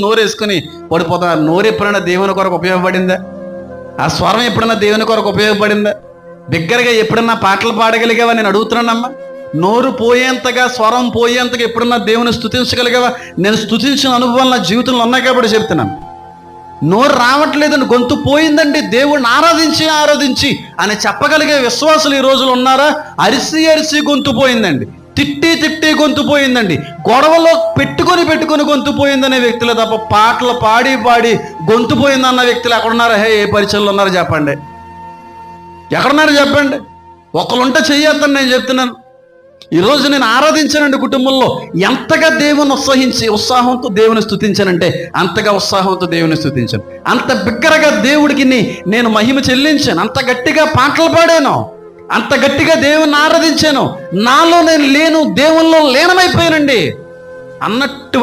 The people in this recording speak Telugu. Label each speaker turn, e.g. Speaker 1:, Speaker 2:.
Speaker 1: నోరేసుకుని పడిపోతా. నోరు ఎప్పుడైనా దేవుని కొరకు ఉపయోగపడిందా? ఆ స్వరం ఎప్పుడన్నా దేవుని కొరకు ఉపయోగపడిందా? బిగ్గరగా ఎప్పుడన్నా పాటలు పాడగలిగావా? నేను అడుగుతున్నానమ్మా. నోరు పోయేంతగా, స్వరం పోయేంతగా ఎప్పుడన్నా దేవుని స్తుతించగలిగావా? నేను స్తుతించిన అనుభవాలు నా జీవితంలో ఉన్నాయి కాబట్టి చెప్తున్నాను. నోరు రావట్లేదని, గొంతు పోయిందండి, దేవుడిని ఆరాధించి అని చెప్పగలిగే విశ్వాసులు ఈ రోజులు ఉన్నారా? అరిసి గొంతు పోయిందండి, తిట్టి గొంతు పోయిందండి, గొడవలో పెట్టుకొని గొంతు పోయిందనే వ్యక్తులే తప్ప పాటలు పాడి గొంతు పోయిందన్న వ్యక్తులు ఎక్కడున్నారా? ఏ పరిచయంలో ఉన్నారు చెప్పండి? ఎక్కడున్నారు చెప్పండి? ఒకరుంటే చెయ్యొద్దని నేను చెప్తున్నాను. ఈరోజు నేను ఆరాధించానండి కుటుంబంలో. ఎంతగా దేవుని ఉత్సాహంతో దేవుని స్తుతించానంటే అంతగా ఉత్సాహంతో దేవుని స్తుతించాను. అంత బిగ్గరగా దేవుడికి నేను మహిమ చెల్లించాను. అంత గట్టిగా పాటలు పాడాను, అంత గట్టిగా దేవుని ఆరాధించాను. నాలో నేను లేను, దేవుల్లో లీనమైపోయానండి అన్నటువంటి